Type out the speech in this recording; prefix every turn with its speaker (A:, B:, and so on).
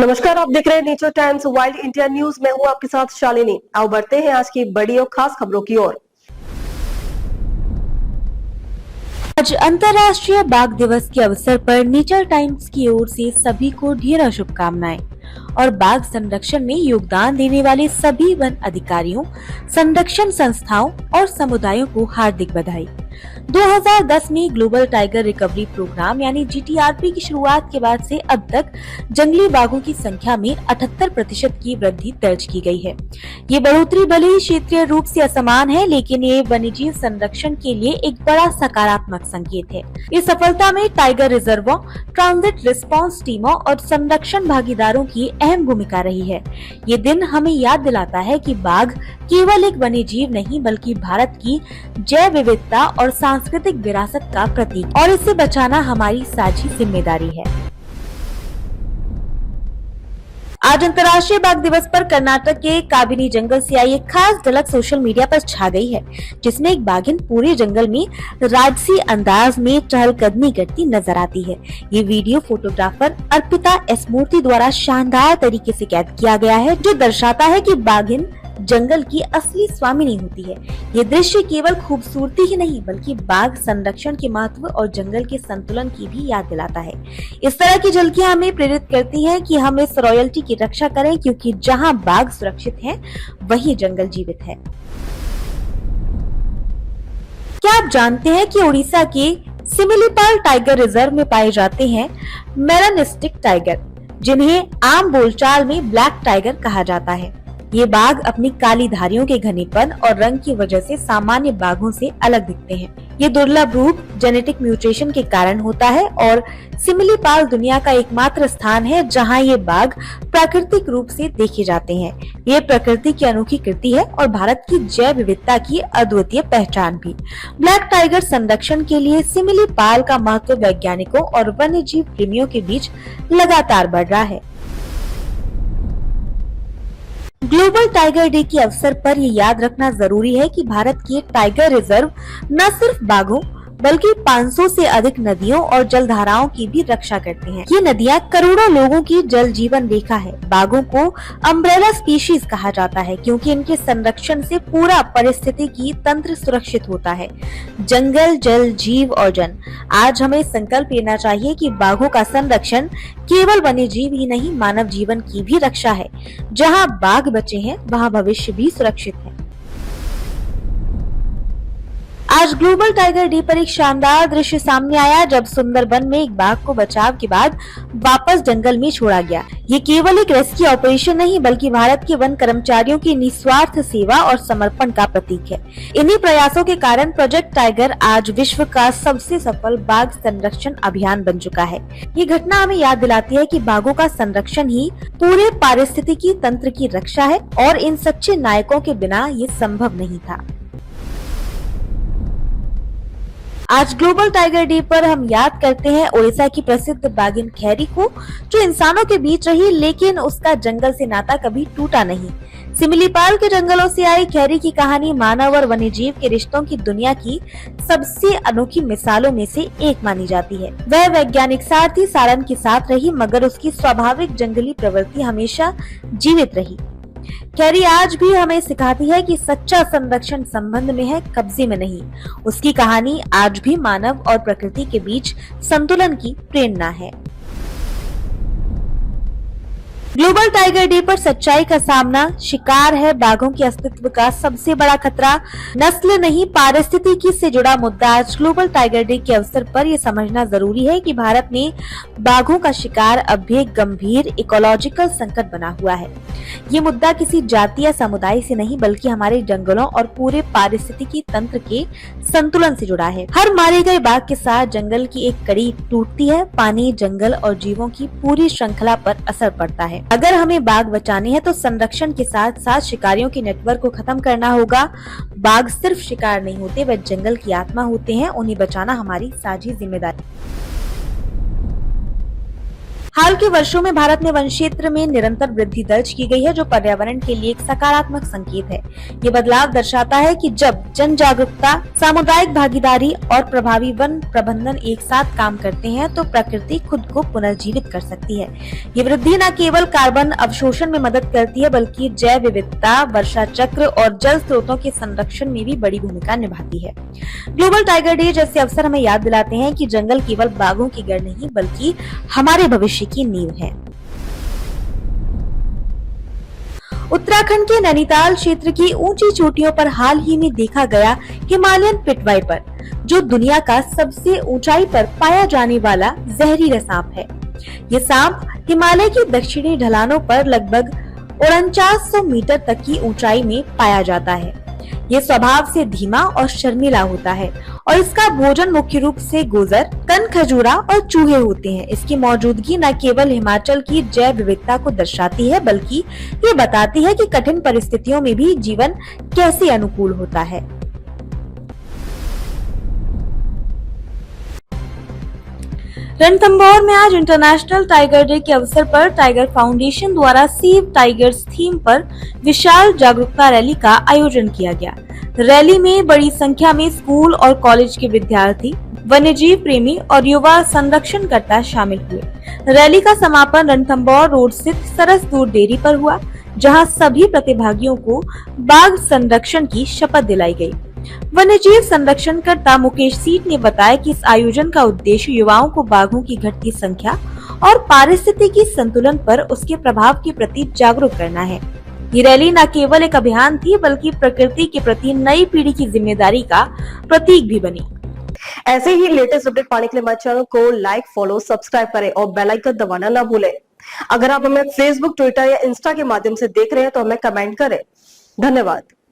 A: नमस्कार, आप देख रहे हैं nature times wild India news. मैं हूं आपके साथ शालिनी। आओ बढ़ते हैं आज की बड़ी और खास खबरों की ओर।
B: आज अंतर्राष्ट्रीय बाघ दिवस के अवसर पर नेचर टाइम्स की ओर से सभी को ढेरों शुभकामनाएं और बाघ संरक्षण में योगदान देने वाले सभी वन अधिकारियों, संरक्षण संस्थाओं और समुदायों को हार्दिक बधाई। 2010 में ग्लोबल टाइगर रिकवरी प्रोग्राम यानी GTRP की शुरुआत के बाद से अब तक जंगली बाघों की संख्या में 78% की वृद्धि दर्ज की गई है। ये बढ़ोतरी भले ही क्षेत्रीय रूप से असमान है, लेकिन ये वन्यजीव संरक्षण के लिए एक बड़ा सकारात्मक संकेत है। इस सफलता में टाइगर रिजर्वों, ट्रांजिट रिस्पांस टीमों और संरक्षण भागीदारों की अहम भूमिका रही है। ये दिन हमें याद दिलाता है कि बाघ केवल एक वन्यजीव नहीं, बल्कि भारत की जैव विविधता और सांस्कृतिक विरासत का प्रतीक, और इसे बचाना हमारी साझी जिम्मेदारी है। आज अंतर्राष्ट्रीय बाघ दिवस पर कर्नाटक के काबिनी जंगल से आई एक खास झलक सोशल मीडिया पर छा गई है, जिसमें एक बाघिन पूरे जंगल में राजसी अंदाज में चहलकदमी करती नजर आती है। ये वीडियो फोटोग्राफर अर्पिता एस मूर्ति द्वारा शानदार तरीके से कैद किया गया है, जो दर्शाता है कि बाघिन जंगल की असली स्वामिनी होती है। ये दृश्य केवल खूबसूरती ही नहीं, बल्कि बाघ संरक्षण के महत्व और जंगल के संतुलन की भी याद दिलाता है। इस तरह की झलकियां हमें प्रेरित करती हैं कि हम इस रॉयल्टी की रक्षा करें, क्योंकि जहां बाघ सुरक्षित हैं, वहीं जंगल जीवित है। क्या आप जानते हैं कि उड़ीसा के सिमिलीपाल टाइगर रिजर्व में पाए जाते हैं मेलानिस्टिक टाइगर, जिन्हें आम बोलचाल में ब्लैक टाइगर कहा जाता है। ये बाघ अपनी काली धारियों के घनेपन और रंग की वजह से सामान्य बाघों से अलग दिखते हैं। ये दुर्लभ रूप जेनेटिक म्यूटेशन के कारण होता है, और सिमिलीपाल दुनिया का एकमात्र स्थान है जहां ये बाघ प्राकृतिक रूप से देखे जाते हैं। ये प्रकृति की अनोखी कृति है और भारत की जैव विविधता की अद्वितीय पहचान भी। ब्लैक टाइगर संरक्षण के लिए सिमिलीपाल का महत्व वैज्ञानिकों और वन्यजीव प्रेमियों के बीच लगातार बढ़ रहा है। ग्लोबल टाइगर डे के अवसर पर ये याद रखना जरूरी है कि भारत के टाइगर रिजर्व न सिर्फ बाघों बल्कि 500 से अधिक नदियों और जलधाराओं की भी रक्षा करते हैं। ये नदियां करोड़ों लोगों की जल जीवन रेखा है। बाघों को अम्ब्रेला स्पीशीज कहा जाता है, क्योंकि इनके संरक्षण से पूरा पारिस्थितिकी तंत्र सुरक्षित होता है। जंगल, जल, जीव और जन। आज हमें संकल्प लेना चाहिए कि बाघों का संरक्षण केवल वन्य जीव ही नहीं, मानव जीवन की भी रक्षा है। जहाँ बाघ बचे हैं, वहाँ भविष्य भी सुरक्षित है। आज ग्लोबल टाइगर डे पर एक शानदार दृश्य सामने आया, जब सुंदरबन में एक बाघ को बचाव के बाद वापस जंगल में छोड़ा गया। ये केवल एक रेस्क्यू ऑपरेशन नहीं, बल्कि भारत के वन कर्मचारियों की निस्वार्थ सेवा और समर्पण का प्रतीक है। इन्हीं प्रयासों के कारण प्रोजेक्ट टाइगर आज विश्व का सबसे सफल बाघ संरक्षण अभियान बन चुका है। ये घटना हमें याद दिलाती है कि बाघों का संरक्षण ही पूरे पारिस्थितिकी तंत्र की रक्षा है, और इन सच्चे नायकों के बिना ये संभव नहीं था। आज ग्लोबल टाइगर डे पर हम याद करते हैं ओडिशा की प्रसिद्ध बाघिन खैरी को, जो इंसानों के बीच रही, लेकिन उसका जंगल से नाता कभी टूटा नहीं। सिमिलीपाल के जंगलों से आई खैरी की कहानी मानव और वन्यजीव के रिश्तों की दुनिया की सबसे अनोखी मिसालों में से एक मानी जाती है। वह वैज्ञानिक सारथी सारन के साथ रही, मगर उसकी स्वाभाविक जंगली प्रवृत्ति हमेशा जीवित रही। खैरी आज भी हमें सिखाती है कि सच्चा संरक्षण संबंध में है, कब्जे में नहीं। उसकी कहानी आज भी मानव और प्रकृति के बीच संतुलन की प्रेरणा है। ग्लोबल टाइगर डे पर सच्चाई का सामना। शिकार है बाघों के अस्तित्व का सबसे बड़ा खतरा। नस्ल नहीं, पारिस्थितिकी से जुड़ा मुद्दा। आज ग्लोबल टाइगर डे के अवसर पर यह समझना जरूरी है कि भारत में बाघों का शिकार अब भी एक गंभीर इकोलॉजिकल संकट बना हुआ है। ये मुद्दा किसी जाति या समुदाय से नहीं, बल्कि हमारे जंगलों और पूरे पारिस्थितिकी तंत्र के संतुलन से जुड़ा है। हर मारे गए बाघ के साथ जंगल की एक कड़ी टूटती है। पानी, जंगल और जीवों की पूरी श्रृंखला पर असर पड़ता है। अगर हमें बाघ बचाने हैं, तो संरक्षण के साथ साथ शिकारियों के नेटवर्क को खत्म करना होगा। बाघ सिर्फ शिकार नहीं होते, वे जंगल की आत्मा होते हैं। उन्हें बचाना हमारी साझी जिम्मेदारी। हाल के वर्षों में भारत में वन क्षेत्र में निरंतर वृद्धि दर्ज की गई है, जो पर्यावरण के लिए एक सकारात्मक संकेत है। ये बदलाव दर्शाता है कि जब जन जागरूकता, सामुदायिक भागीदारी और प्रभावी वन प्रबंधन एक साथ काम करते हैं तो प्रकृति खुद को पुनर्जीवित कर सकती है। ये वृद्धि न केवल कार्बन अवशोषण में मदद करती है, बल्कि जैव विविधता, वर्षा चक्र और जल स्रोतों के संरक्षण में भी बड़ी भूमिका निभाती है। ग्लोबल टाइगर डे जैसे अवसर हमें याद दिलाते हैं कि जंगल केवल बाघों की गढ़ नहीं, बल्कि हमारे भविष्य की नींव है। उत्तराखंड के नैनीताल क्षेत्र की ऊंची चोटियों पर हाल ही में देखा गया हिमालयन पिट वाइपर, जो दुनिया का सबसे ऊंचाई पर पाया जाने वाला जहरीला सांप है। ये सांप हिमालय की दक्षिणी ढलानों पर लगभग 4900 मीटर तक की ऊंचाई में पाया जाता है। ये स्वभाव से धीमा और शर्मीला होता है और इसका भोजन मुख्य रूप से गोजर, कनखजूरा और चूहे होते हैं। इसकी मौजूदगी न केवल हिमाचल की जैव विविधता को दर्शाती है, बल्कि ये बताती है कि कठिन परिस्थितियों में भी जीवन कैसे अनुकूल होता है। रणथंभौर में आज इंटरनेशनल टाइगर डे के अवसर पर टाइगर फाउंडेशन द्वारा सेव टाइगर्स थीम पर विशाल जागरूकता रैली का आयोजन किया गया। रैली में बड़ी संख्या में स्कूल और कॉलेज के विद्यार्थी, वन्यजीव प्रेमी और युवा संरक्षणकर्ता शामिल हुए। रैली का समापन रणथंभौर रोड स्थित सरस दूध डेयरी पर हुआ, जहां सभी प्रतिभागियों को बाघ संरक्षण की शपथ दिलाई गई। वन्यजीव संरक्षणकर्ता मुकेश सीट ने बताया कि इस आयोजन का उद्देश्य युवाओं को बाघों की घटती संख्या और पारिस्थितिकी संतुलन पर उसके प्रभाव के प्रति जागरूक करना है। ये रैली न केवल एक अभियान थी, बल्कि प्रकृति के प्रति नई पीढ़ी की जिम्मेदारी का प्रतीक भी बनी।
A: ऐसे ही लेटेस्ट अपडेट पाने के लिए हमारे चैनल को लाइक, फॉलो, सब्सक्राइब करें और बेल आइकन दबाना ना भूलें। अगर आप हमें फेसबुक, ट्विटर या इंस्टा के माध्यम से देख रहे हैं तो हमें कमेंट करें। धन्यवाद।